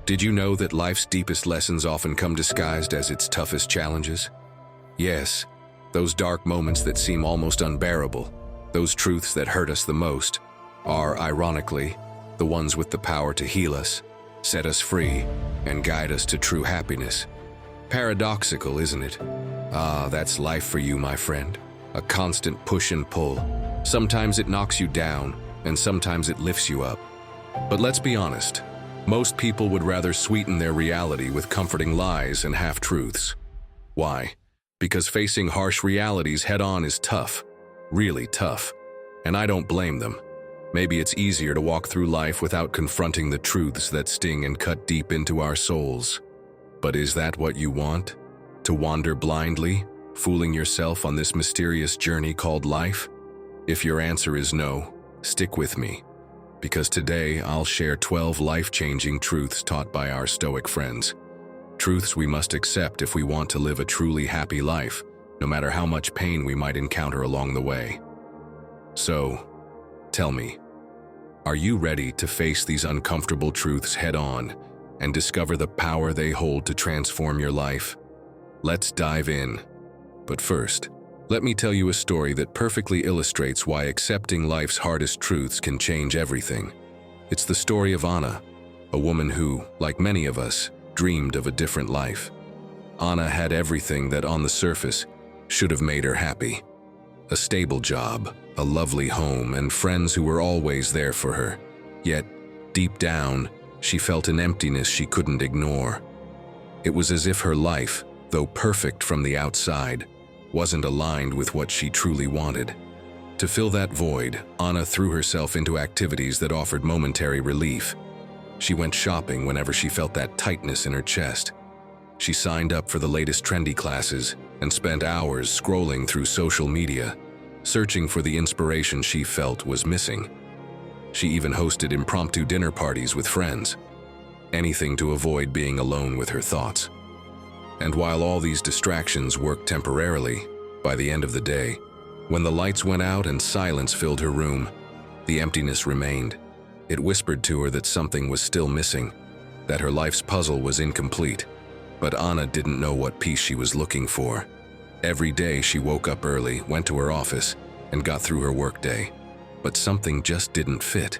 Did you know that life's deepest lessons often come disguised as its toughest challenges? Yes, those dark moments that seem almost unbearable, those truths that hurt us the most, are, ironically, the ones with the power to heal us, set us free, and guide us to true happiness. Paradoxical, isn't it? Ah, that's life for you, my friend. A constant push and pull. Sometimes it knocks you down, and sometimes it lifts you up. But let's be honest. Most people would rather sweeten their reality with comforting lies and half-truths. Why? Because facing harsh realities head-on is tough, really tough, and I don't blame them. Maybe it's easier to walk through life without confronting the truths that sting and cut deep into our souls. But is that what you want? To wander blindly, fooling yourself on this mysterious journey called life? If your answer is no, stick with me. Because today I'll share 12 life-changing truths taught by our Stoic friends. Truths we must accept if we want to live a truly happy life, no matter how much pain we might encounter along the way. So, tell me, are you ready to face these uncomfortable truths head-on and discover the power they hold to transform your life? Let's dive in. But first, let me tell you a story that perfectly illustrates why accepting life's hardest truths can change everything. It's the story of Anna, a woman who, like many of us, dreamed of a different life. Anna had everything that on the surface should have made her happy. A stable job, a lovely home, and friends who were always there for her. Yet, deep down, she felt an emptiness she couldn't ignore. It was as if her life, though perfect from the outside, wasn't aligned with what she truly wanted. To fill that void, Anna threw herself into activities that offered momentary relief. She went shopping whenever she felt that tightness in her chest. She signed up for the latest trendy classes and spent hours scrolling through social media, searching for the inspiration she felt was missing. She even hosted impromptu dinner parties with friends, anything to avoid being alone with her thoughts. And while all these distractions worked temporarily, by the end of the day, when the lights went out and silence filled her room, the emptiness remained. It whispered to her that something was still missing, that her life's puzzle was incomplete. But Anna didn't know what piece she was looking for. Every day she woke up early, went to her office, and got through her workday. But something just didn't fit.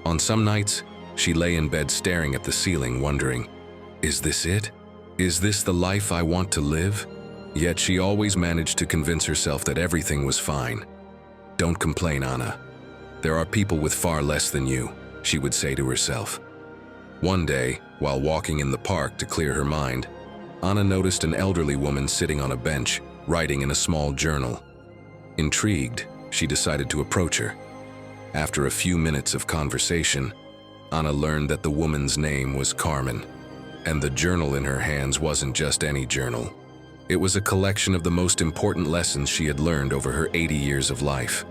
On some nights, she lay in bed staring at the ceiling, wondering, is this it? Is this the life I want to live? Yet she always managed to convince herself that everything was fine. Don't complain, Anna. There are people with far less than you, she would say to herself. One day, while walking in the park to clear her mind, Anna noticed an elderly woman sitting on a bench, writing in a small journal. Intrigued, she decided to approach her. After a few minutes of conversation, Anna learned that the woman's name was Carmen. And the journal in her hands wasn't just any journal. It was a collection of the most important lessons she had learned over her 80 years of life.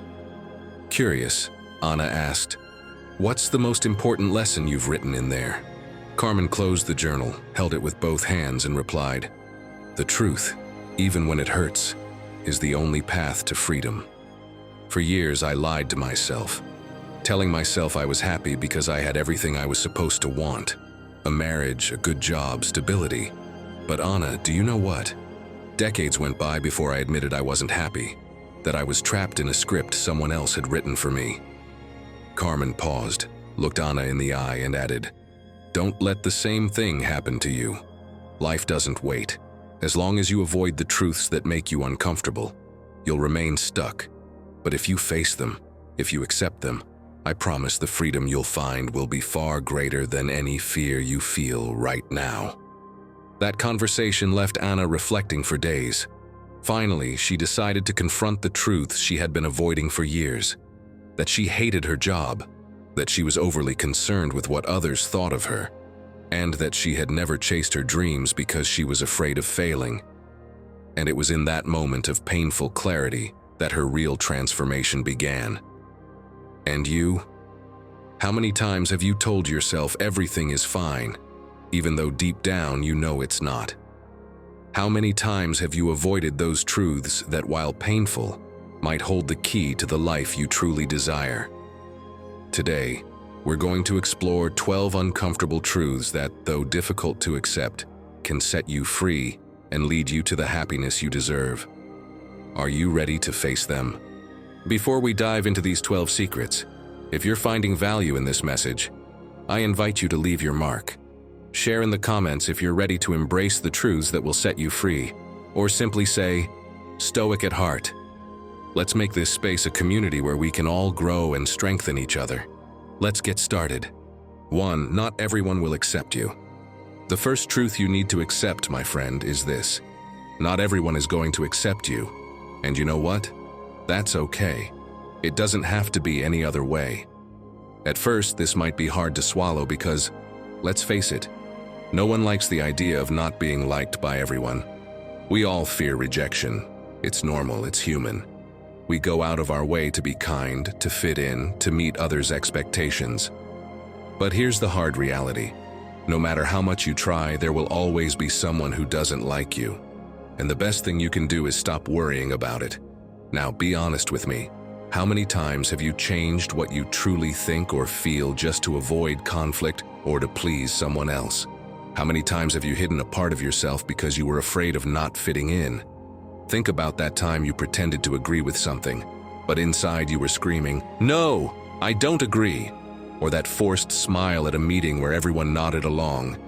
Curious, Anna asked, "What's the most important lesson you've written in there?" Carmen closed the journal, held it with both hands, and replied, "The truth, even when it hurts, is the only path to freedom. For years I lied to myself, telling myself I was happy because I had everything I was supposed to want. A marriage, a good job, stability. But Anna, do you know what? Decades went by before I admitted I wasn't happy, that I was trapped in a script someone else had written for me." Carmen paused, looked Anna in the eye, and added, "Don't let the same thing happen to you. Life doesn't wait. As long as you avoid the truths that make you uncomfortable, you'll remain stuck. But if you face them, if you accept them, I promise the freedom you'll find will be far greater than any fear you feel right now." That conversation left Anna reflecting for days. Finally, she decided to confront the truths she had been avoiding for years. That she hated her job, that she was overly concerned with what others thought of her, and that she had never chased her dreams because she was afraid of failing. And it was in that moment of painful clarity that her real transformation began. And you? How many times have you told yourself everything is fine, even though deep down you know it's not? How many times have you avoided those truths that, while painful, might hold the key to the life you truly desire? Today, We're going to explore 12 uncomfortable truths that, though difficult to accept, can set you free and lead you to the happiness you deserve. Are you ready to face them? Before we dive into these 12 secrets, if you're finding value in this message, I invite you to leave your mark. Share in the comments if you're ready to embrace the truths that will set you free, or simply say, "Stoic at heart." Let's make this space a community where we can all grow and strengthen each other. Let's get started. 1. Not everyone will accept you. The first truth you need to accept, my friend, is this. Not everyone is going to accept you. And you know what? That's okay. It doesn't have to be any other way. At first, this might be hard to swallow because, let's face it, no one likes the idea of not being liked by everyone. We all fear rejection. It's normal, it's human. We go out of our way to be kind, to fit in, to meet others' expectations. But here's the hard reality. No matter how much you try, there will always be someone who doesn't like you. And the best thing you can do is stop worrying about it. Now, be honest with me. How many times have you changed what you truly think or feel just to avoid conflict or to please someone else? How many times have you hidden a part of yourself because you were afraid of not fitting in? Think about that time you pretended to agree with something, but inside you were screaming, "No, I don't agree!" Or that forced smile at a meeting where everyone nodded along,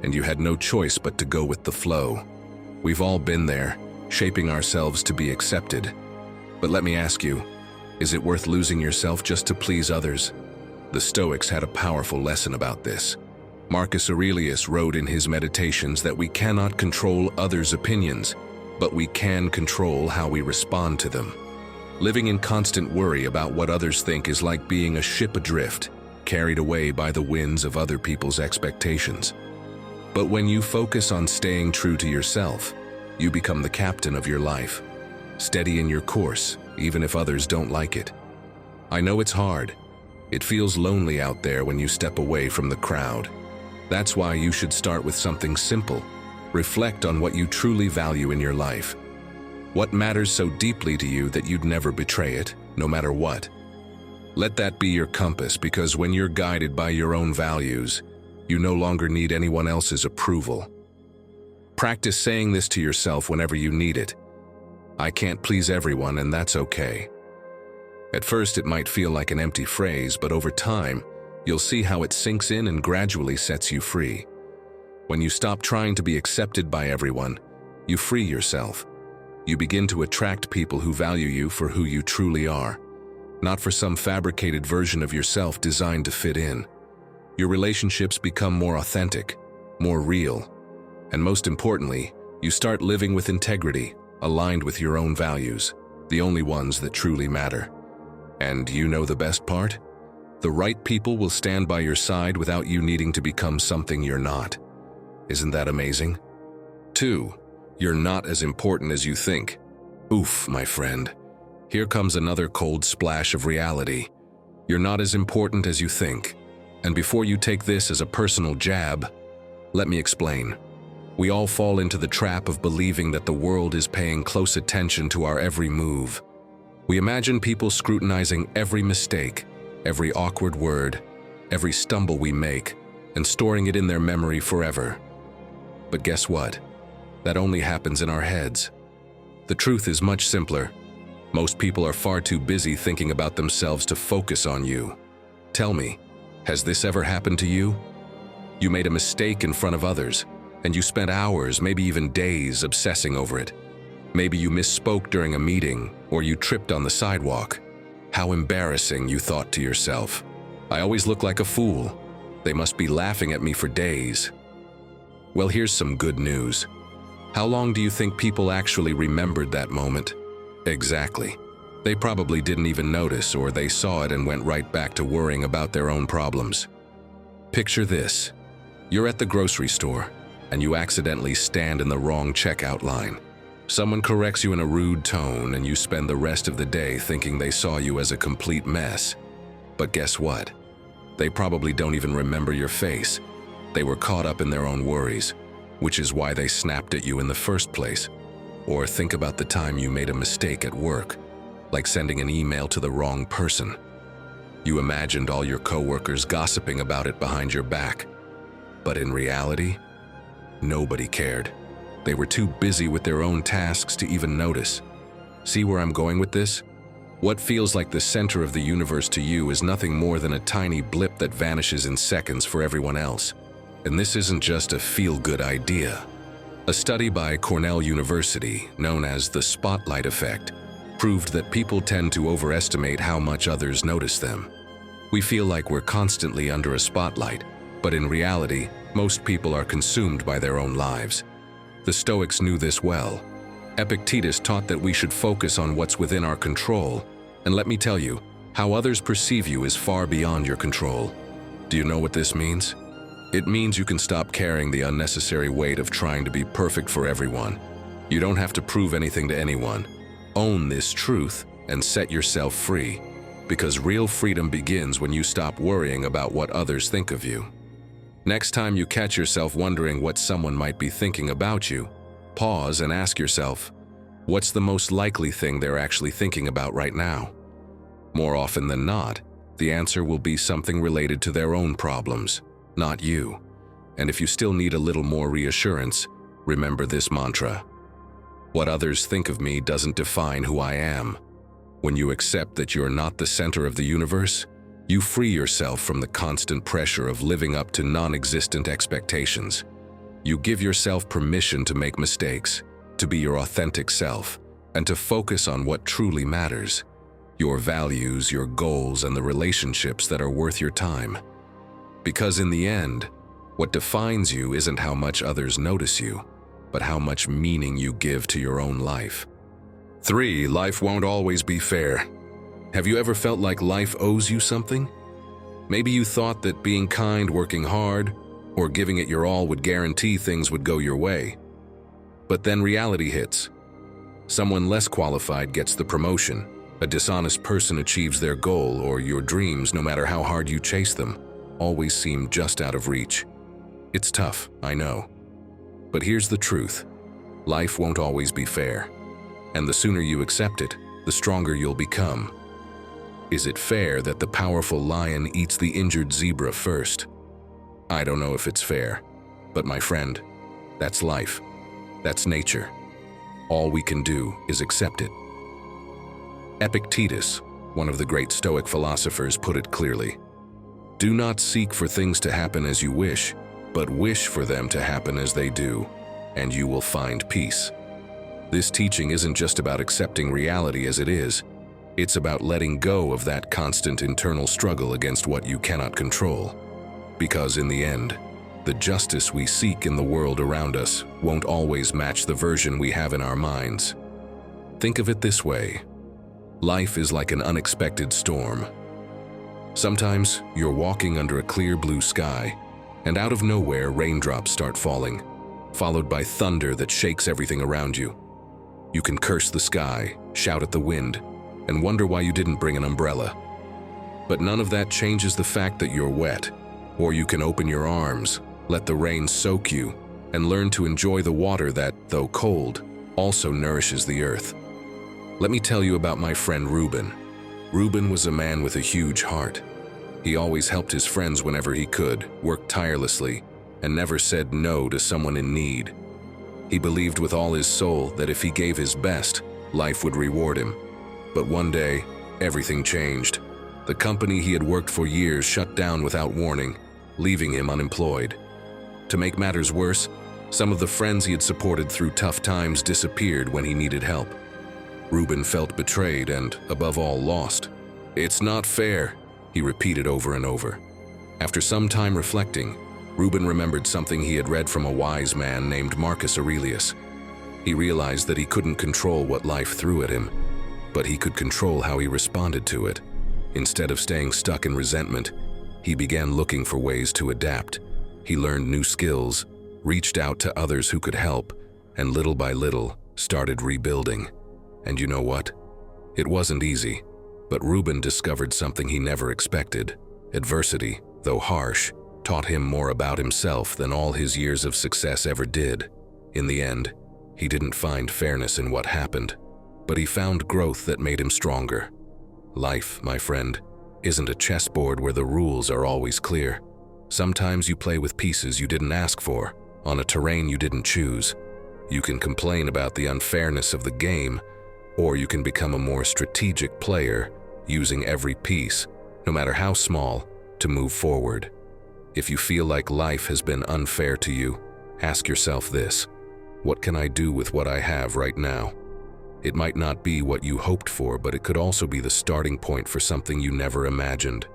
and you had no choice but to go with the flow. We've all been there, shaping ourselves to be accepted. But let me ask you, is it worth losing yourself just to please others? The Stoics had a powerful lesson about this. Marcus Aurelius wrote in his Meditations that we cannot control others' opinions, but we can control how we respond to them. Living in constant worry about what others think is like being a ship adrift, carried away by the winds of other people's expectations. But when you focus on staying true to yourself, you become the captain of your life, steady in your course, even if others don't like it. I know it's hard. It feels lonely out there when you step away from the crowd. That's why you should start with something simple. Reflect on what you truly value in your life. What matters so deeply to you that you'd never betray it, no matter what? Let that be your compass, because when you're guided by your own values, you no longer need anyone else's approval. Practice saying this to yourself whenever you need it. I can't please everyone, and that's okay. At first, it might feel like an empty phrase, but over time, you'll see how it sinks in and gradually sets you free. When you stop trying to be accepted by everyone, you free yourself. You begin to attract people who value you for who you truly are, not for some fabricated version of yourself designed to fit in. Your relationships become more authentic, more real, and most importantly, you start living with integrity, aligned with your own values, the only ones that truly matter. And you know the best part? The right people will stand by your side without you needing to become something you're not. Isn't that amazing? 2. You're not as important as you think. Oof, my friend. Here comes another cold splash of reality. You're not as important as you think. And before you take this as a personal jab, let me explain. We all fall into the trap of believing that the world is paying close attention to our every move. We imagine people scrutinizing every mistake, every awkward word, every stumble we make, and storing it in their memory forever. But guess what? That only happens in our heads. The truth is much simpler. Most people are far too busy thinking about themselves to focus on you. Tell me, has this ever happened to you? You made a mistake in front of others, and you spent hours, maybe even days, obsessing over it. Maybe you misspoke during a meeting, or you tripped on the sidewalk. How embarrassing, you thought to yourself. I always look like a fool. They must be laughing at me for days. Well, here's some good news. How long do you think people actually remembered that moment? Exactly. They probably didn't even notice, or they saw it and went right back to worrying about their own problems. Picture this. You're at the grocery store, and you accidentally stand in the wrong checkout line. Someone corrects you in a rude tone, and you spend the rest of the day thinking they saw you as a complete mess. But guess what? They probably don't even remember your face. They were caught up in their own worries, which is why they snapped at you in the first place. Or think about the time you made a mistake at work, like sending an email to the wrong person. You imagined all your coworkers gossiping about it behind your back. But in reality, nobody cared. They were too busy with their own tasks to even notice. See where I'm going with this? What feels like the center of the universe to you is nothing more than a tiny blip that vanishes in seconds for everyone else. And this isn't just a feel-good idea. A study by Cornell University, known as the spotlight effect, proved that people tend to overestimate how much others notice them. We feel like we're constantly under a spotlight, but in reality, most people are consumed by their own lives. The Stoics knew this well. Epictetus taught that we should focus on what's within our control, and let me tell you, how others perceive you is far beyond your control. Do you know what this means? It means you can stop carrying the unnecessary weight of trying to be perfect for everyone. You don't have to prove anything to anyone. Own this truth and set yourself free, because real freedom begins when you stop worrying about what others think of you. Next time you catch yourself wondering what someone might be thinking about you, pause and ask yourself, what's the most likely thing they're actually thinking about right now? More often than not, the answer will be something related to their own problems, not you. And if you still need a little more reassurance, remember this mantra. What others think of me doesn't define who I am. When you accept that you're not the center of the universe, you free yourself from the constant pressure of living up to non-existent expectations. You give yourself permission to make mistakes, to be your authentic self, and to focus on what truly matters. Your values, your goals, and the relationships that are worth your time. Because in the end, what defines you isn't how much others notice you, but how much meaning you give to your own life. 3. Life won't always be fair. Have you ever felt like life owes you something? Maybe you thought that being kind, working hard, or giving it your all would guarantee things would go your way. But then reality hits. Someone less qualified gets the promotion, a dishonest person achieves their goal, or your dreams, no matter how hard you chase them, always seem just out of reach. It's tough, I know. But here's the truth. Life won't always be fair. And the sooner you accept it, the stronger you'll become. Is it fair that the powerful lion eats the injured zebra first? I don't know if it's fair, but my friend, that's life. That's nature. All we can do is accept it. Epictetus, one of the great Stoic philosophers, put it clearly. Do not seek for things to happen as you wish, but wish for them to happen as they do, and you will find peace. This teaching isn't just about accepting reality as it is. It's about letting go of that constant internal struggle against what you cannot control. Because in the end, the justice we seek in the world around us won't always match the version we have in our minds. Think of it this way. Life is like an unexpected storm. Sometimes you're walking under a clear blue sky, and out of nowhere raindrops start falling, followed by thunder that shakes everything around you. You can curse the sky, shout at the wind, and wonder why you didn't bring an umbrella. But none of that changes the fact that you're wet. Or you can open your arms, let the rain soak you, and learn to enjoy the water that, though cold, also nourishes the earth. Let me tell you about my friend Reuben. Reuben was a man with a huge heart. He always helped his friends whenever he could, worked tirelessly, and never said no to someone in need. He believed with all his soul that if he gave his best, life would reward him. But one day, everything changed. The company he had worked for years shut down without warning, leaving him unemployed. To make matters worse, some of the friends he had supported through tough times disappeared when he needed help. Reuben felt betrayed and, above all, lost. "It's not fair," he repeated over and over. After some time reflecting, Reuben remembered something he had read from a wise man named Marcus Aurelius. He realized that he couldn't control what life threw at him, but he could control how he responded to it. Instead of staying stuck in resentment, he began looking for ways to adapt. He learned new skills, reached out to others who could help, and little by little started rebuilding. And you know what? It wasn't easy, but Reuben discovered something he never expected. Adversity, though harsh, taught him more about himself than all his years of success ever did. In the end, he didn't find fairness in what happened, but he found growth that made him stronger. Life, my friend, isn't a chessboard where the rules are always clear. Sometimes you play with pieces you didn't ask for, on a terrain you didn't choose. You can complain about the unfairness of the game, or you can become a more strategic player, using every piece, no matter how small, to move forward. If you feel like life has been unfair to you, ask yourself this: what can I do with what I have right now? It might not be what you hoped for, but it could also be the starting point for something you never imagined.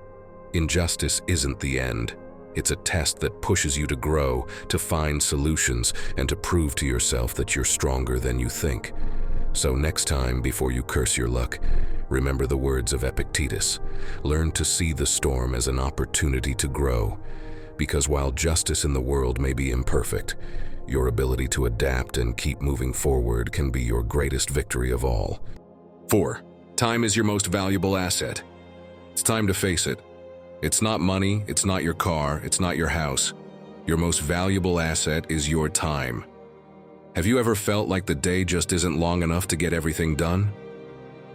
Injustice isn't the end. It's a test that pushes you to grow, to find solutions, and to prove to yourself that you're stronger than you think. So next time, before you curse your luck, remember the words of Epictetus. Learn to see the storm as an opportunity to grow. Because while justice in the world may be imperfect, your ability to adapt and keep moving forward can be your greatest victory of all. 4. Time is your most valuable asset. It's time to face it. It's not money, it's not your car, it's not your house. Your most valuable asset is your time. Have you ever felt like the day just isn't long enough to get everything done?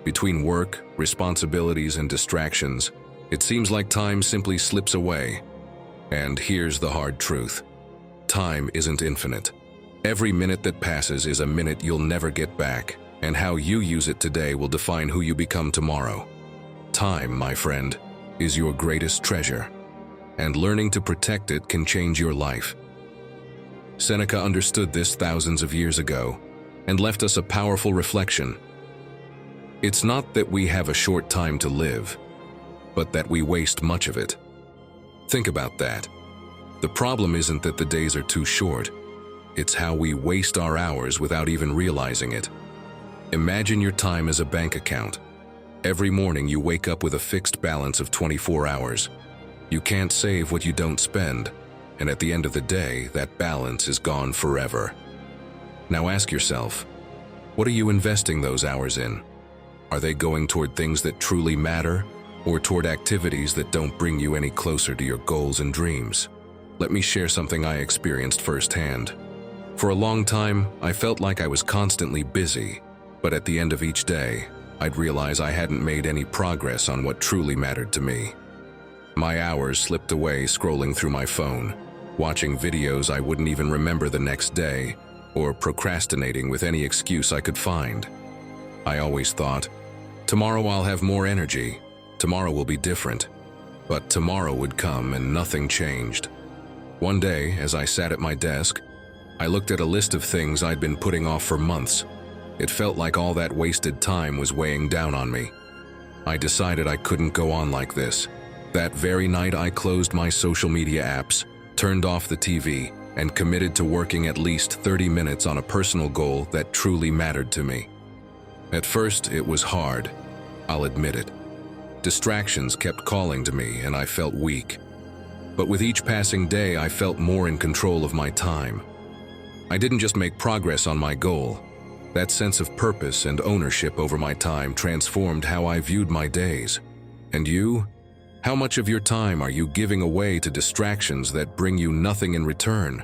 Between work, responsibilities, and distractions, it seems like time simply slips away. And here's the hard truth. Time isn't infinite. Every minute that passes is a minute you'll never get back, and how you use it today will define who you become tomorrow. Time, my friend, is your greatest treasure, and learning to protect it can change your life. Seneca understood this thousands of years ago and left us a powerful reflection. It's not that we have a short time to live, but that we waste much of it. Think about that. The problem isn't that the days are too short. It's how we waste our hours without even realizing it. Imagine your time as a bank account. Every morning you wake up with a fixed balance of 24 hours. You can't save what you don't spend, and at the end of the day, that balance is gone forever. Now ask yourself, what are you investing those hours in? Are they going toward things that truly matter, or toward activities that don't bring you any closer to your goals and dreams? Let me share something I experienced firsthand. For a long time, I felt like I was constantly busy, but at the end of each day, I'd realize I hadn't made any progress on what truly mattered to me. My hours slipped away scrolling through my phone, watching videos I wouldn't even remember the next day, or procrastinating with any excuse I could find. I always thought, tomorrow I'll have more energy, tomorrow will be different. But tomorrow would come and nothing changed. One day, as I sat at my desk, I looked at a list of things I'd been putting off for months. It felt like all that wasted time was weighing down on me. I decided I couldn't go on like this. That very night I closed my social media apps, turned off the TV, and committed to working at least 30 minutes on a personal goal that truly mattered to me. At first, it was hard. I'll admit it. Distractions kept calling to me and I felt weak. But with each passing day, I felt more in control of my time. I didn't just make progress on my goal. That sense of purpose and ownership over my time transformed how I viewed my days. And you? How much of your time are you giving away to distractions that bring you nothing in return?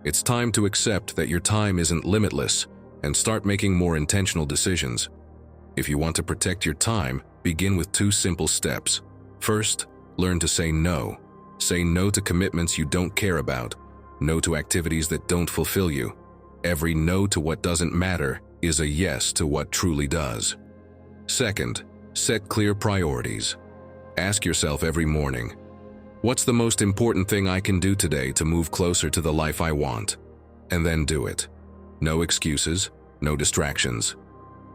It's time to accept that your time isn't limitless and start making more intentional decisions. If you want to protect your time, begin with 2 simple steps. First, learn to say no. Say no to commitments you don't care about. No to activities that don't fulfill you. Every no to what doesn't matter is a yes to what truly does. Second, set clear priorities. Ask yourself every morning, what's the most important thing I can do today to move closer to the life I want? And then do it. No excuses, no distractions.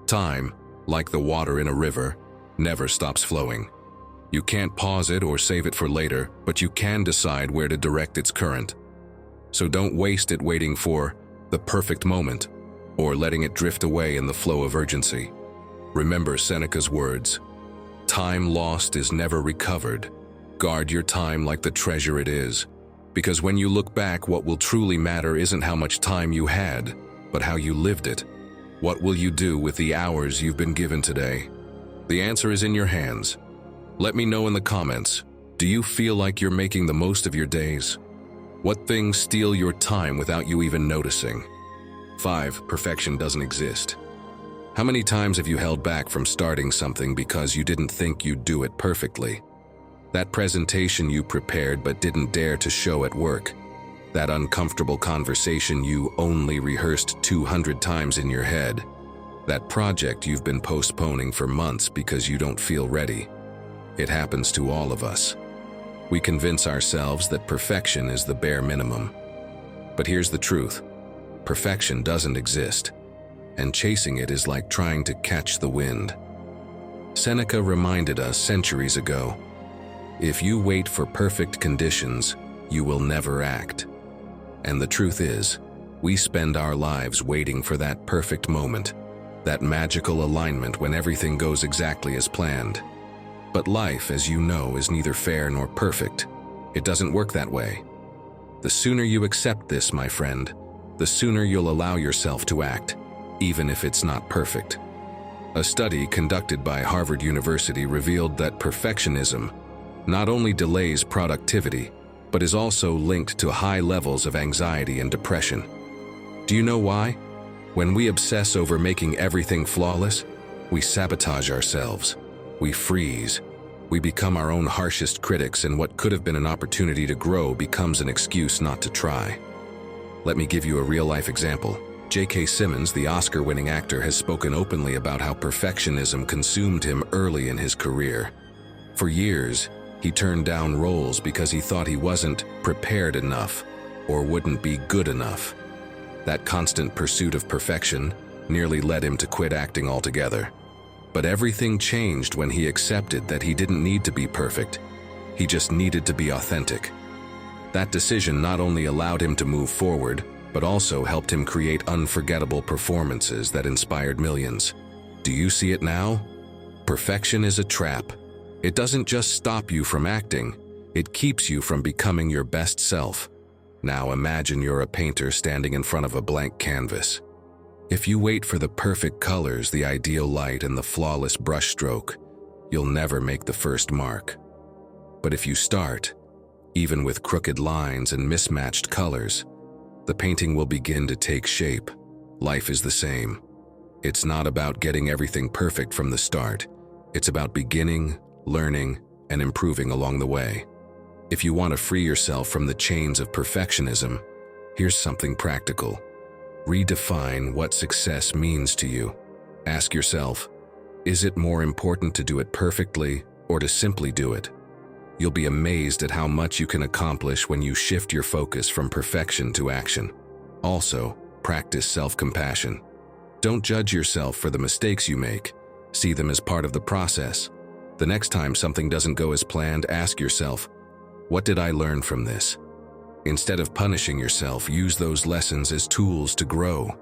Time, like the water in a river, never stops flowing. You can't pause it or save it for later, but you can decide where to direct its current. So don't waste it waiting for the perfect moment, or letting it drift away in the flow of urgency. Remember Seneca's words, time lost is never recovered. Guard your time like the treasure it is, because when you look back, what will truly matter isn't how much time you had, but how you lived it. What will you do with the hours you've been given today? The answer is in your hands. Let me know in the comments, do you feel like you're making the most of your days? What things steal your time without you even noticing? 5. Perfection doesn't exist. How many times have you held back from starting something because you didn't think you'd do it perfectly? That presentation you prepared but didn't dare to show at work. That uncomfortable conversation you only rehearsed 200 times in your head. That project you've been postponing for months because you don't feel ready. It happens to all of us. We convince ourselves that perfection is the bare minimum. But here's the truth. Perfection doesn't exist, and chasing it is like trying to catch the wind. Seneca reminded us centuries ago, if you wait for perfect conditions, you will never act. And the truth is, we spend our lives waiting for that perfect moment, that magical alignment when everything goes exactly as planned. But life, as you know, is neither fair nor perfect. It doesn't work that way. The sooner you accept this, my friend, the sooner you'll allow yourself to act, even if it's not perfect. A study conducted by Harvard University revealed that perfectionism not only delays productivity, but is also linked to high levels of anxiety and depression. Do you know why? When we obsess over making everything flawless, we sabotage ourselves. We freeze. We become our own harshest critics, and what could have been an opportunity to grow becomes an excuse not to try. Let me give you a real-life example. J.K. Simmons, the Oscar-winning actor, has spoken openly about how perfectionism consumed him early in his career. For years, he turned down roles because he thought he wasn't prepared enough or wouldn't be good enough. That constant pursuit of perfection nearly led him to quit acting altogether. But everything changed when he accepted that he didn't need to be perfect. He just needed to be authentic. That decision not only allowed him to move forward, but also helped him create unforgettable performances that inspired millions. Do you see it now? Perfection is a trap. It doesn't just stop you from acting, it keeps you from becoming your best self. Now imagine you're a painter standing in front of a blank canvas. If you wait for the perfect colors, the ideal light, and the flawless brushstroke, you'll never make the first mark. But if you start, even with crooked lines and mismatched colors, the painting will begin to take shape. Life is the same. It's not about getting everything perfect from the start. It's about beginning, learning, and improving along the way. If you want to free yourself from the chains of perfectionism, here's something practical. Redefine what success means to you. Ask yourself, is it more important to do it perfectly or to simply do it? You'll be amazed at how much you can accomplish when you shift your focus from perfection to action. Also, practice self-compassion. Don't judge yourself for the mistakes you make. See them as part of the process. The next time something doesn't go as planned, ask yourself, what did I learn from this? Instead of punishing yourself, use those lessons as tools to grow.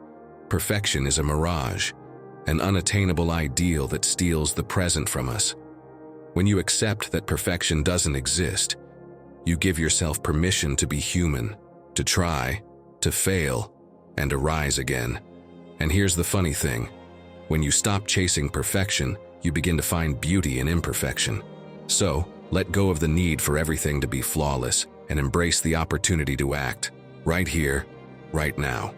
Perfection is a mirage, an unattainable ideal that steals the present from us. When you accept that perfection doesn't exist, you give yourself permission to be human, to try, to fail, and to rise again. And here's the funny thing. When you stop chasing perfection, you begin to find beauty in imperfection. So, let go of the need for everything to be flawless and embrace the opportunity to act, right here, right now.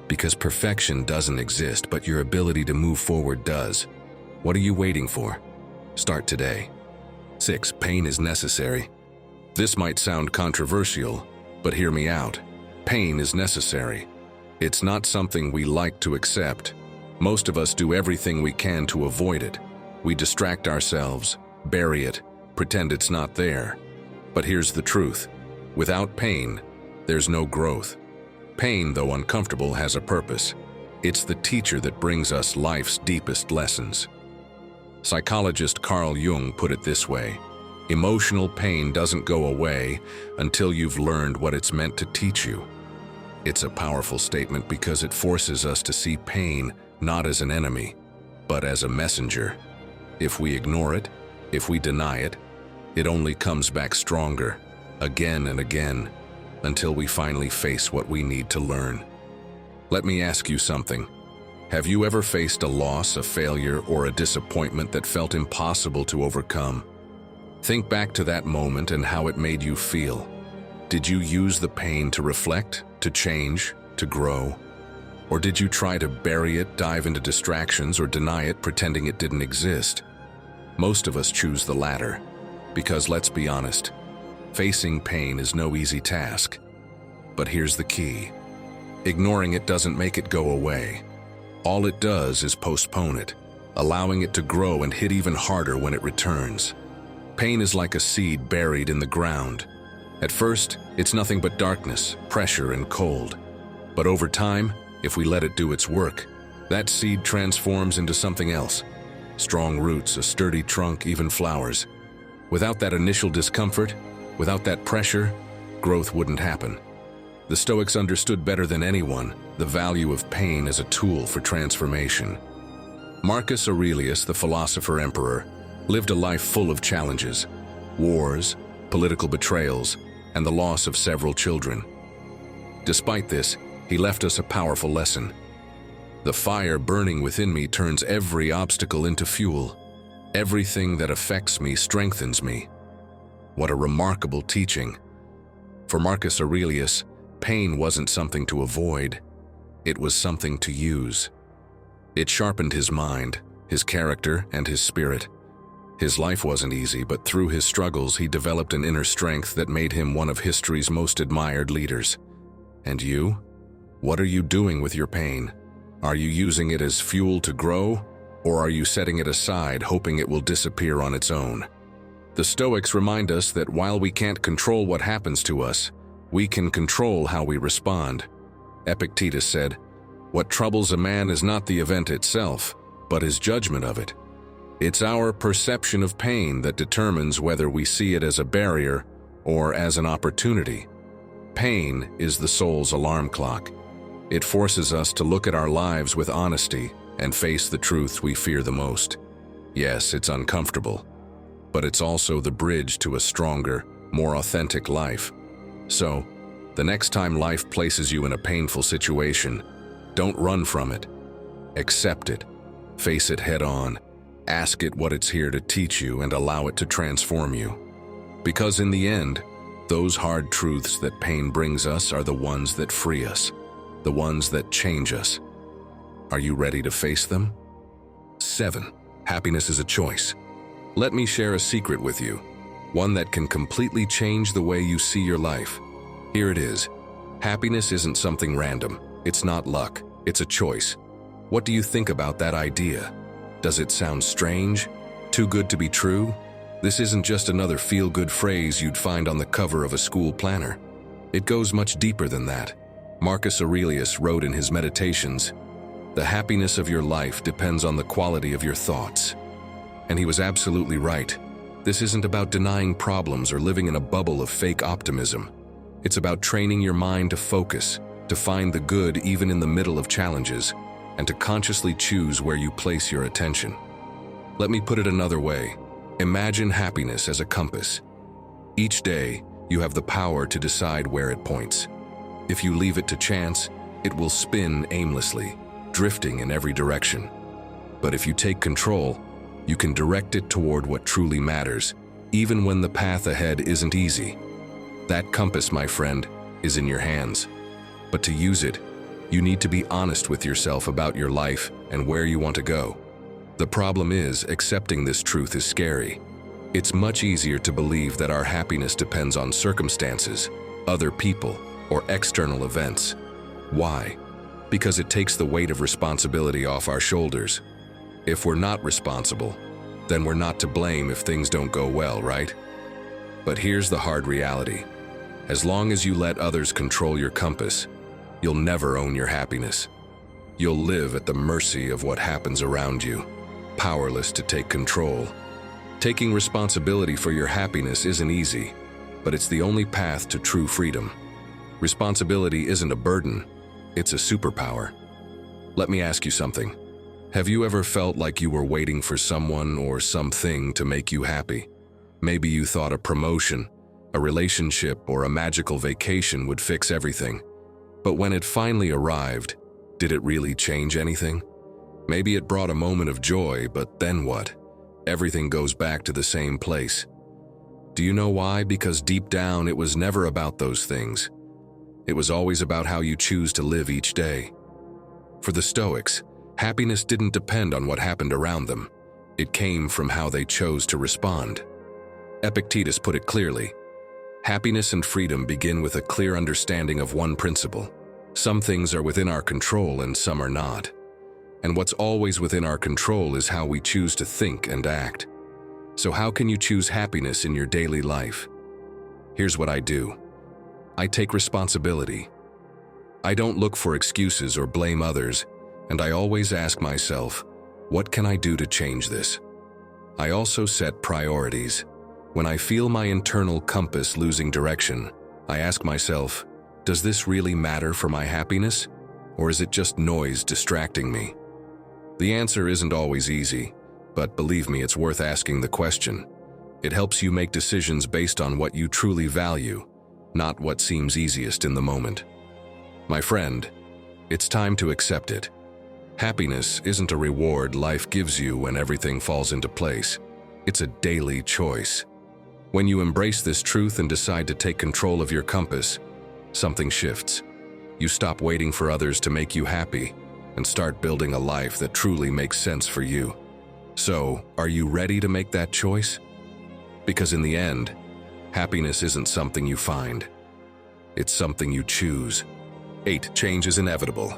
Because perfection doesn't exist, but your ability to move forward does. What are you waiting for? Start today. 6. Pain is necessary. This might sound controversial, but hear me out. Pain is necessary. It's not something we like to accept. Most of us do everything we can to avoid it. We distract ourselves, bury it, pretend it's not there. But here's the truth. Without pain, there's no growth. Pain, though uncomfortable, has a purpose. It's the teacher that brings us life's deepest lessons. Psychologist Carl Jung put it this way: emotional pain doesn't go away until you've learned what it's meant to teach you. It's a powerful statement because it forces us to see pain not as an enemy, but as a messenger. If we ignore it, if we deny it, it only comes back stronger, again and again, until we finally face what we need to learn. Let me ask you something. Have you ever faced a loss, a failure, or a disappointment that felt impossible to overcome? Think back to that moment and how it made you feel. Did you use the pain to reflect, to change, to grow? Or did you try to bury it, dive into distractions, or deny it, pretending it didn't exist? Most of us choose the latter, because let's be honest, facing pain is no easy task. But here's the key. Ignoring it doesn't make it go away. All it does is postpone it, allowing it to grow and hit even harder when it returns. Pain is like a seed buried in the ground. At first, it's nothing but darkness, pressure, and cold. But over time, if we let it do its work, that seed transforms into something else. Strong roots, a sturdy trunk, even flowers. Without that initial discomfort, without that pressure, growth wouldn't happen. The Stoics understood better than anyone the value of pain as a tool for transformation. Marcus Aurelius, the philosopher-emperor, lived a life full of challenges, wars, political betrayals, and the loss of several children. Despite this, he left us a powerful lesson. The fire burning within me turns every obstacle into fuel. Everything that affects me strengthens me. What a remarkable teaching. For Marcus Aurelius, pain wasn't something to avoid. It was something to use. It sharpened his mind, his character, and his spirit. His life wasn't easy, but through his struggles, he developed an inner strength that made him one of history's most admired leaders. And you? What are you doing with your pain? Are you using it as fuel to grow, or are you setting it aside, hoping it will disappear on its own? The Stoics remind us that while we can't control what happens to us, we can control how we respond. Epictetus said, "What troubles a man is not the event itself, but his judgment of it." It's our perception of pain that determines whether we see it as a barrier or as an opportunity. Pain is the soul's alarm clock. It forces us to look at our lives with honesty and face the truths we fear the most. Yes, it's uncomfortable, but it's also the bridge to a stronger, more authentic life. So, the next time life places you in a painful situation, don't run from it. Accept it. Face it head on. Ask it what it's here to teach you and allow it to transform you. Because in the end, those hard truths that pain brings us are the ones that free us, the ones that change us. Are you ready to face them? 7. Happiness is a choice. Let me share a secret with you, one that can completely change the way you see your life. Here it is. Happiness isn't something random. It's not luck. It's a choice. What do you think about that idea? Does it sound strange? Too good to be true? This isn't just another feel-good phrase you'd find on the cover of a school planner. It goes much deeper than that. Marcus Aurelius wrote in his Meditations, "The happiness of your life depends on the quality of your thoughts." And he was absolutely right. This isn't about denying problems or living in a bubble of fake optimism. It's about training your mind to focus, to find the good even in the middle of challenges, and to consciously choose where you place your attention. Let me put it another way. Imagine happiness as a compass. Each day, you have the power to decide where it points. If you leave it to chance, it will spin aimlessly, drifting in every direction. But if you take control, you can direct it toward what truly matters, even when the path ahead isn't easy. That compass, my friend, is in your hands. But to use it, you need to be honest with yourself about your life and where you want to go. The problem is, accepting this truth is scary. It's much easier to believe that our happiness depends on circumstances, other people, or external events. Why? Because it takes the weight of responsibility off our shoulders. If we're not responsible, then we're not to blame if things don't go well, right? But here's the hard reality. As long as you let others control your compass, you'll never own your happiness. You'll live at the mercy of what happens around you, powerless to take control. Taking responsibility for your happiness isn't easy, but it's the only path to true freedom. Responsibility isn't a burden, it's a superpower. Let me ask you something. Have you ever felt like you were waiting for someone or something to make you happy? Maybe you thought a promotion, a relationship, or a magical vacation would fix everything. But when it finally arrived, did it really change anything? Maybe it brought a moment of joy, but then what? Everything goes back to the same place. Do you know why? Because deep down, it was never about those things. It was always about how you choose to live each day. For the Stoics, happiness didn't depend on what happened around them. It came from how they chose to respond. Epictetus put it clearly: happiness and freedom begin with a clear understanding of one principle. Some things are within our control and some are not. And what's always within our control is how we choose to think and act. So how can you choose happiness in your daily life? Here's what I do. I take responsibility. I don't look for excuses or blame others, and I always ask myself, what can I do to change this? I also set priorities. When I feel my internal compass losing direction, I ask myself, does this really matter for my happiness, or is it just noise distracting me? The answer isn't always easy, but believe me, it's worth asking the question. It helps you make decisions based on what you truly value, not what seems easiest in the moment. My friend, it's time to accept it. Happiness isn't a reward life gives you when everything falls into place. It's a daily choice. When you embrace this truth and decide to take control of your compass, something shifts. You stop waiting for others to make you happy and start building a life that truly makes sense for you. So, are you ready to make that choice? Because in the end, happiness isn't something you find. It's something you choose. 8. Change is inevitable.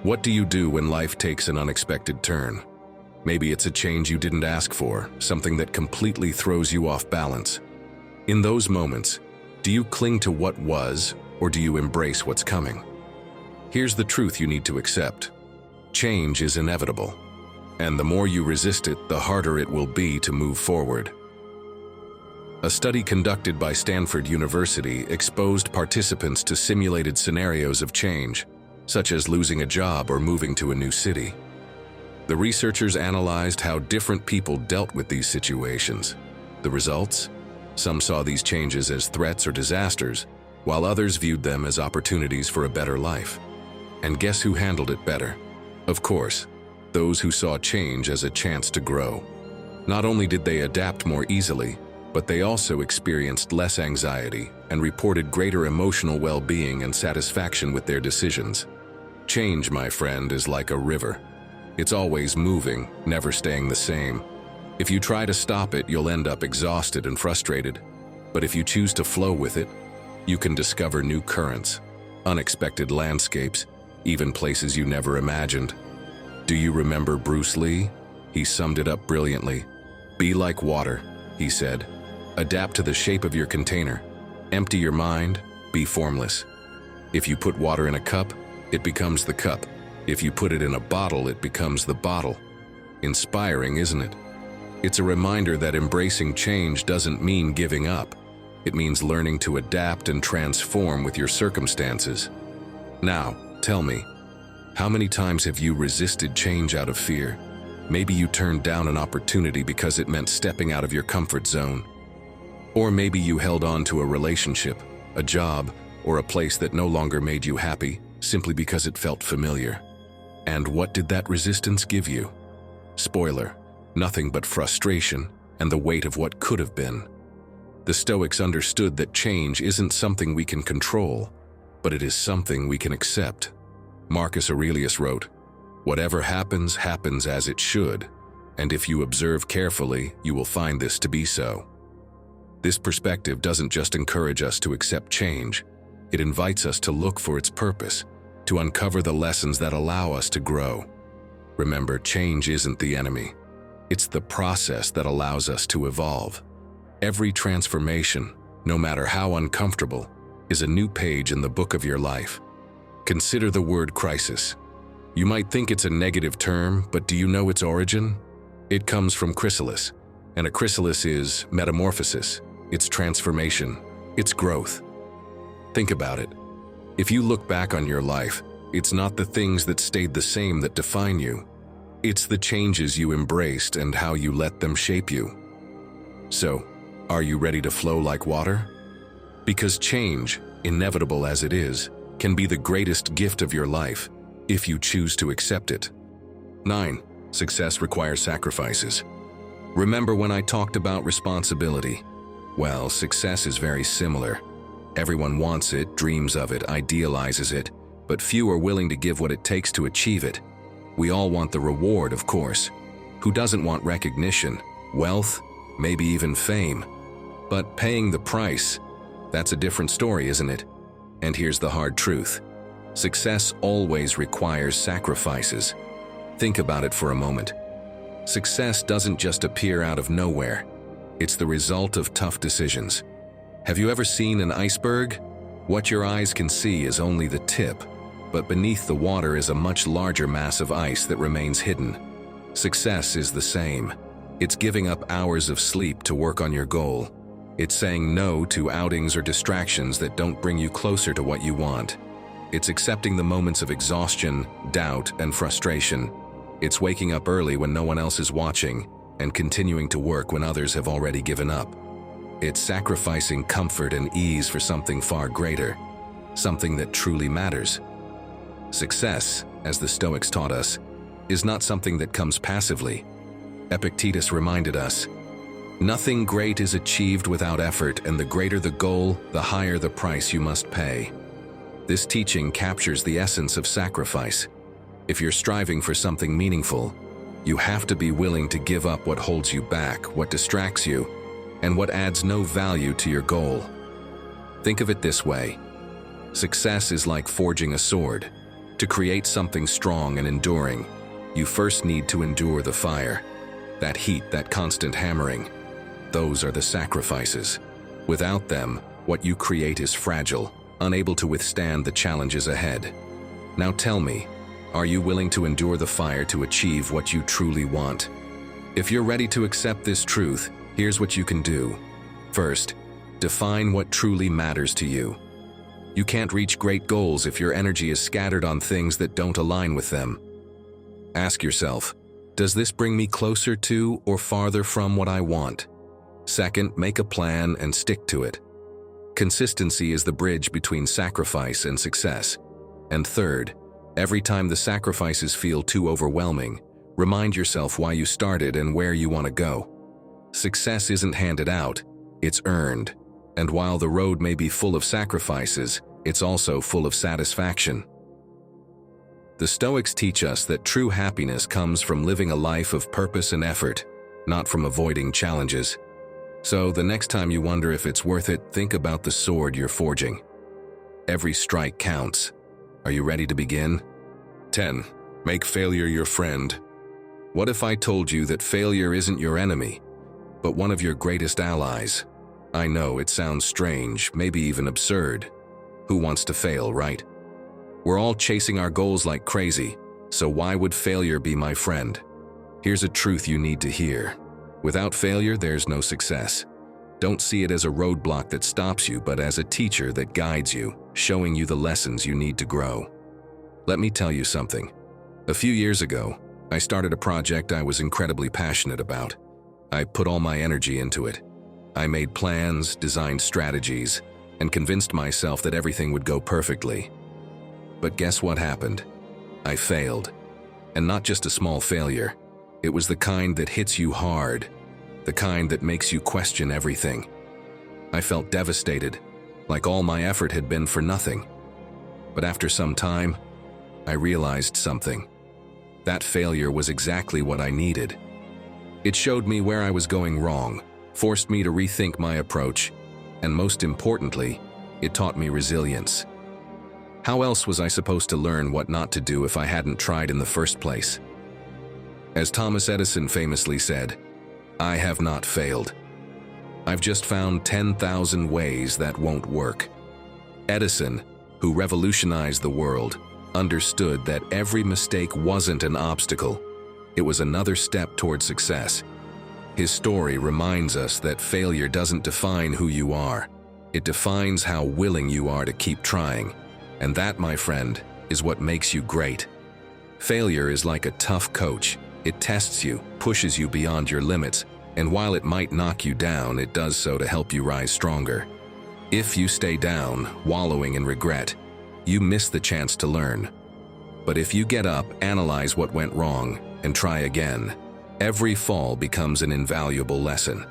What do you do when life takes an unexpected turn? Maybe it's a change you didn't ask for, something that completely throws you off balance. In those moments, do you cling to what was, or do you embrace what's coming? Here's the truth you need to accept. Change is inevitable, and the more you resist it, the harder it will be to move forward. A study conducted by Stanford University exposed participants to simulated scenarios of change, such as losing a job or moving to a new city. The researchers analyzed how different people dealt with these situations. The results? Some saw these changes as threats or disasters, while others viewed them as opportunities for a better life. And guess who handled it better? Of course, those who saw change as a chance to grow. Not only did they adapt more easily, but they also experienced less anxiety and reported greater emotional well-being and satisfaction with their decisions. Change, my friend, is like a river. It's always moving, never staying the same. If you try to stop it, you'll end up exhausted and frustrated. But if you choose to flow with it, you can discover new currents, unexpected landscapes, even places you never imagined. Do you remember Bruce Lee? He summed it up brilliantly. Be like water, he said. Adapt to the shape of your container. Empty your mind, be formless. If you put water in a cup, it becomes the cup. If you put it in a bottle, it becomes the bottle. Inspiring, isn't it? It's a reminder that embracing change doesn't mean giving up. It means learning to adapt and transform with your circumstances. Now, tell me, how many times have you resisted change out of fear? Maybe you turned down an opportunity because it meant stepping out of your comfort zone. Or maybe you held on to a relationship, a job, or a place that no longer made you happy, simply because it felt familiar. And what did that resistance give you? Spoiler, nothing but frustration and the weight of what could have been. The Stoics understood that change isn't something we can control, but it is something we can accept. Marcus Aurelius wrote, "Whatever happens, happens as it should, and if you observe carefully, you will find this to be so." This perspective doesn't just encourage us to accept change, it invites us to look for its purpose, to uncover the lessons that allow us to grow. Remember, change isn't the enemy. It's the process that allows us to evolve. Every transformation, no matter how uncomfortable, is a new page in the book of your life. Consider the word crisis. You might think it's a negative term, but do you know its origin? It comes from chrysalis, and a chrysalis is metamorphosis. It's transformation, it's growth. Think about it. If you look back on your life, it's not the things that stayed the same that define you. It's the changes you embraced and how you let them shape you. So, are you ready to flow like water? Because change, inevitable as it is, can be the greatest gift of your life if you choose to accept it. 9. Success requires sacrifices. Remember when I talked about responsibility? Well, success is very similar. Everyone wants it, dreams of it, idealizes it, but few are willing to give what it takes to achieve it. We all want the reward, of course. Who doesn't want recognition, wealth, maybe even fame? But paying the price, that's a different story, isn't it? And here's the hard truth. Success always requires sacrifices. Think about it for a moment. Success doesn't just appear out of nowhere. It's the result of tough decisions. Have you ever seen an iceberg? What your eyes can see is only the tip, but beneath the water is a much larger mass of ice that remains hidden. Success is the same. It's giving up hours of sleep to work on your goal. It's saying no to outings or distractions that don't bring you closer to what you want. It's accepting the moments of exhaustion, doubt, and frustration. It's waking up early when no one else is watching and continuing to work when others have already given up. It's sacrificing comfort and ease for something far greater, something that truly matters. Success, as the Stoics taught us, is not something that comes passively. Epictetus reminded us, "Nothing great is achieved without effort, and the greater the goal, the higher the price you must pay." This teaching captures the essence of sacrifice. If you're striving for something meaningful, you have to be willing to give up what holds you back, what distracts you, and what adds no value to your goal. Think of it this way. Success is like forging a sword. To create something strong and enduring, you first need to endure the fire. That heat, that constant hammering. Those are the sacrifices. Without them, what you create is fragile, unable to withstand the challenges ahead. Now tell me, are you willing to endure the fire to achieve what you truly want? If you're ready to accept this truth, here's what you can do. First, define what truly matters to you. You can't reach great goals if your energy is scattered on things that don't align with them. Ask yourself, does this bring me closer to or farther from what I want? Second, make a plan and stick to it. Consistency is the bridge between sacrifice and success. And third, every time the sacrifices feel too overwhelming, remind yourself why you started and where you want to go. Success isn't handed out, it's earned. And while the road may be full of sacrifices, it's also full of satisfaction. The Stoics teach us that true happiness comes from living a life of purpose and effort, not from avoiding challenges. So the next time you wonder if it's worth it, think about the sword you're forging. Every strike counts. Are you ready to begin? 10. Make failure your friend. What if I told you that failure isn't your enemy, but one of your greatest allies? I know it sounds strange, maybe even absurd. Who wants to fail, right? We're all chasing our goals like crazy, so why would failure be my friend? Here's a truth you need to hear. Without failure, there's no success. Don't see it as a roadblock that stops you, but as a teacher that guides you, showing you the lessons you need to grow. Let me tell you something. A few years ago, I started a project I was incredibly passionate about. I put all my energy into it. I made plans, designed strategies, and convinced myself that everything would go perfectly. But guess what happened? I failed. And not just a small failure. It was the kind that hits you hard, the kind that makes you question everything. I felt devastated, like all my effort had been for nothing. But after some time, I realized something. That failure was exactly what I needed. It showed me where I was going wrong, forced me to rethink my approach, and most importantly, it taught me resilience. How else was I supposed to learn what not to do if I hadn't tried in the first place? As Thomas Edison famously said, "I have not failed. I've just found 10,000 ways that won't work." Edison, who revolutionized the world, understood that every mistake wasn't an obstacle. It was another step toward success. His story reminds us that failure doesn't define who you are. It defines how willing you are to keep trying. And that, my friend, is what makes you great. Failure is like a tough coach. It tests you, pushes you beyond your limits, and while it might knock you down, it does so to help you rise stronger. If you stay down, wallowing in regret, you miss the chance to learn. But if you get up, analyze what went wrong, and try again, every fall becomes an invaluable lesson.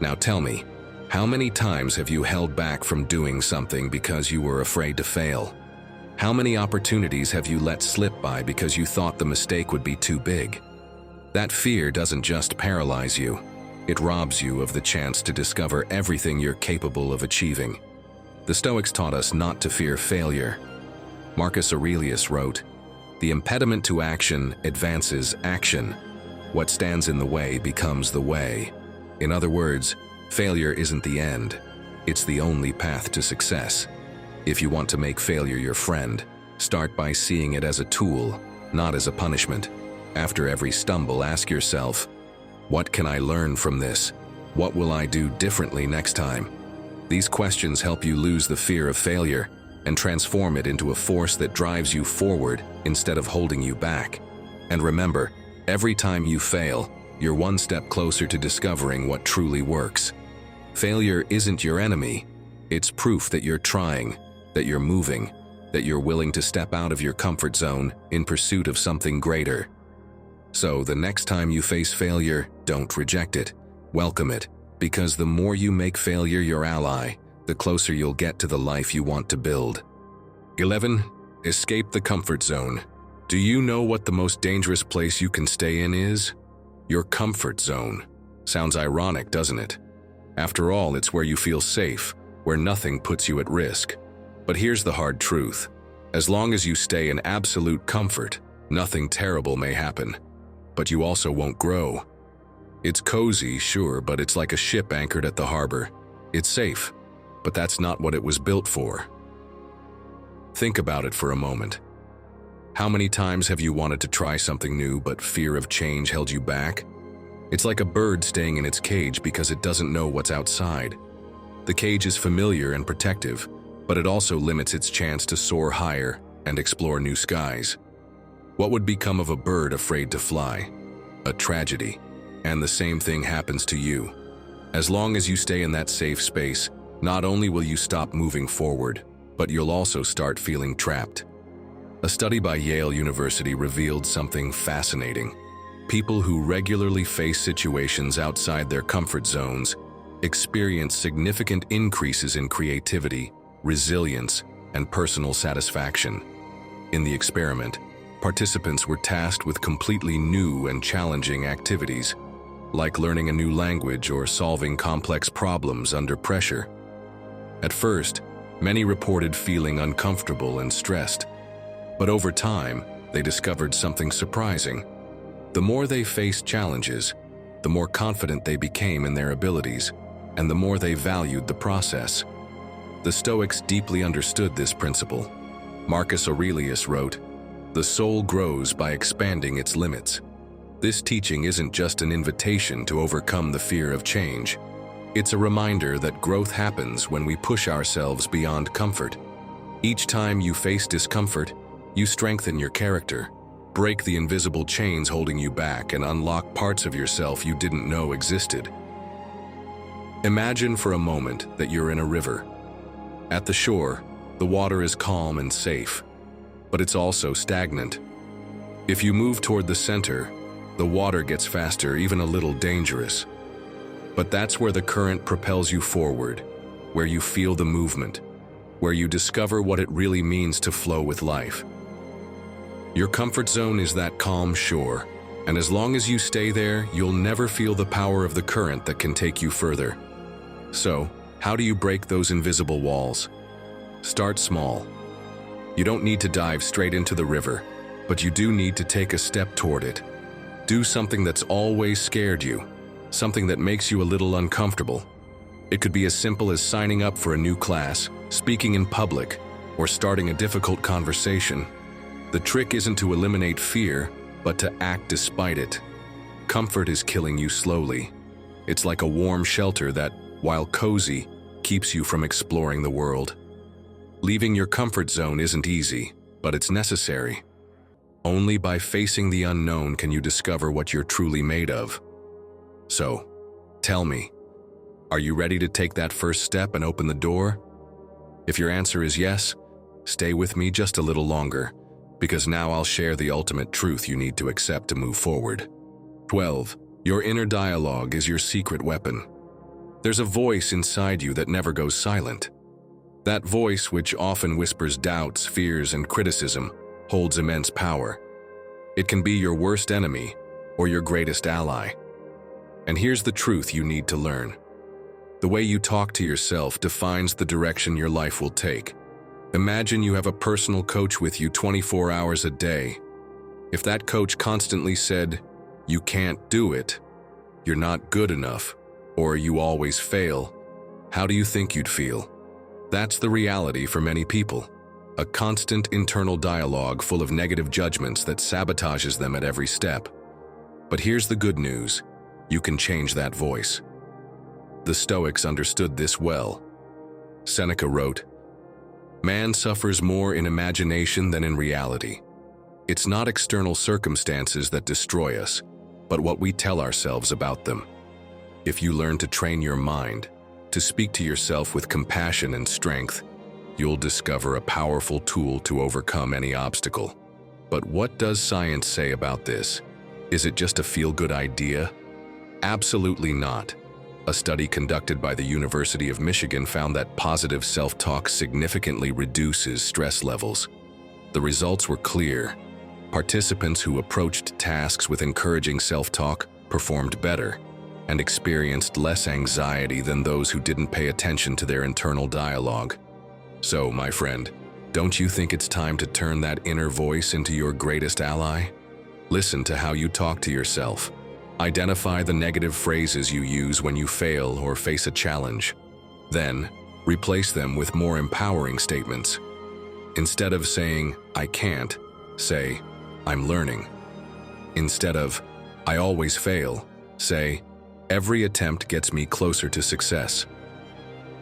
Now tell me, how many times have you held back from doing something because you were afraid to fail? How many opportunities have you let slip by because you thought the mistake would be too big? That fear doesn't just paralyze you, it robs you of the chance to discover everything you're capable of achieving. The Stoics taught us not to fear failure. Marcus Aurelius wrote, "The impediment to action advances action. What stands in the way becomes the way." In other words, failure isn't the end, it's the only path to success. If you want to make failure your friend, start by seeing it as a tool, not as a punishment. After every stumble, ask yourself, what can I learn from this? What will I do differently next time? These questions help you lose the fear of failure and transform it into a force that drives you forward instead of holding you back. And remember, every time you fail, you're one step closer to discovering what truly works. Failure isn't your enemy. It's proof that you're trying, that you're moving, that you're willing to step out of your comfort zone in pursuit of something greater. So the next time you face failure, don't reject it. Welcome it, because the more you make failure your ally, the closer you'll get to the life you want to build. 11. Escape the comfort zone. Do you know what the most dangerous place you can stay in is? Your comfort zone. Sounds ironic, doesn't it? After all, it's where you feel safe, where nothing puts you at risk. But here's the hard truth. As long as you stay in absolute comfort, nothing terrible may happen. But you also won't grow. It's cozy, sure, but it's like a ship anchored at the harbor. It's safe, but that's not what it was built for. Think about it for a moment. How many times have you wanted to try something new, but fear of change held you back? It's like a bird staying in its cage because it doesn't know what's outside. The cage is familiar and protective, but it also limits its chance to soar higher and explore new skies. What would become of a bird afraid to fly? A tragedy. And the same thing happens to you. As long as you stay in that safe space, not only will you stop moving forward, but you'll also start feeling trapped. A study by Yale University revealed something fascinating. People who regularly face situations outside their comfort zones experience significant increases in creativity, resilience, and personal satisfaction. In the experiment, participants were tasked with completely new and challenging activities, like learning a new language or solving complex problems under pressure. At first, many reported feeling uncomfortable and stressed, but over time, they discovered something surprising. The more they faced challenges, the more confident they became in their abilities, and the more they valued the process. The Stoics deeply understood this principle. Marcus Aurelius wrote, "The soul grows by expanding its limits." This teaching isn't just an invitation to overcome the fear of change. It's a reminder that growth happens when we push ourselves beyond comfort. Each time you face discomfort, you strengthen your character, break the invisible chains holding you back, and unlock parts of yourself you didn't know existed. Imagine for a moment that you're in a river. At the shore, the water is calm and safe, but it's also stagnant. If you move toward the center, the water gets faster, even a little dangerous. But that's where the current propels you forward, where you feel the movement, where you discover what it really means to flow with life. Your comfort zone is that calm shore, and as long as you stay there, you'll never feel the power of the current that can take you further. So, how do you break those invisible walls? Start small. You don't need to dive straight into the river, but you do need to take a step toward it. Do something that's always scared you, something that makes you a little uncomfortable. It could be as simple as signing up for a new class, speaking in public, or starting a difficult conversation. The trick isn't to eliminate fear, but to act despite it. Comfort is killing you slowly. It's like a warm shelter that, while cozy, keeps you from exploring the world. Leaving your comfort zone isn't easy, but it's necessary. Only by facing the unknown can you discover what you're truly made of. So, tell me, are you ready to take that first step and open the door? If your answer is yes, stay with me just a little longer, because now I'll share the ultimate truth you need to accept to move forward. 12. Your inner dialogue is your secret weapon. There's a voice inside you that never goes silent. That voice, which often whispers doubts, fears, and criticism, holds immense power. It can be your worst enemy or your greatest ally. And here's the truth you need to learn. The way you talk to yourself defines the direction your life will take. Imagine you have a personal coach with you 24 hours a day. If that coach constantly said, "You can't do it," "You're not good enough," or "You always fail," how do you think you'd feel? That's the reality for many people. A constant internal dialogue full of negative judgments that sabotages them at every step. But here's the good news. You can change that voice. The Stoics understood this well. Seneca wrote, "Man suffers more in imagination than in reality. It's not external circumstances that destroy us, but what we tell ourselves about them." If you learn to train your mind, to speak to yourself with compassion and strength, you'll discover a powerful tool to overcome any obstacle. But what does science say about this? Is it just a feel-good idea? Absolutely not. A study conducted by the University of Michigan found that positive self-talk significantly reduces stress levels. The results were clear. Participants who approached tasks with encouraging self-talk performed better and experienced less anxiety than those who didn't pay attention to their internal dialogue. So, my friend, don't you think it's time to turn that inner voice into your greatest ally? Listen to how you talk to yourself. Identify the negative phrases you use when you fail or face a challenge. Then, replace them with more empowering statements. Instead of saying, "I can't," say, "I'm learning." Instead of, "I always fail," say, "Every attempt gets me closer to success."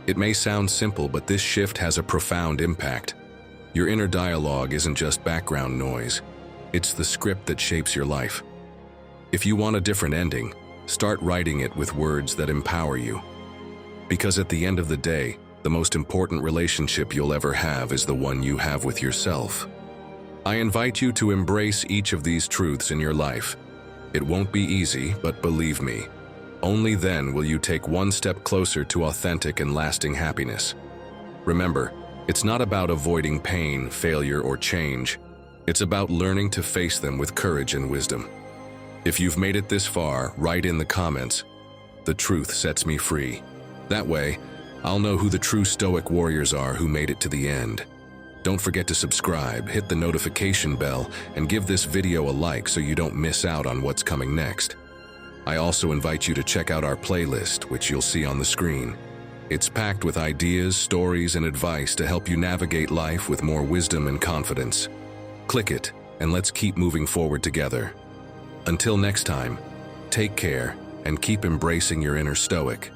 It may sound simple, but this shift has a profound impact. Your inner dialogue isn't just background noise. It's the script that shapes your life. If you want a different ending, start writing it with words that empower you. Because at the end of the day, the most important relationship you'll ever have is the one you have with yourself. I invite you to embrace each of these truths in your life. It won't be easy, but believe me, only then will you take one step closer to authentic and lasting happiness. Remember, it's not about avoiding pain, failure, or change. It's about learning to face them with courage and wisdom. If you've made it this far, write in the comments, "The truth sets me free." That way, I'll know who the true Stoic warriors are who made it to the end. Don't forget to subscribe, hit the notification bell, and give this video a like so you don't miss out on what's coming next. I also invite you to check out our playlist, which you'll see on the screen. It's packed with ideas, stories, and advice to help you navigate life with more wisdom and confidence. Click it, and let's keep moving forward together. Until next time, take care and keep embracing your inner Stoic.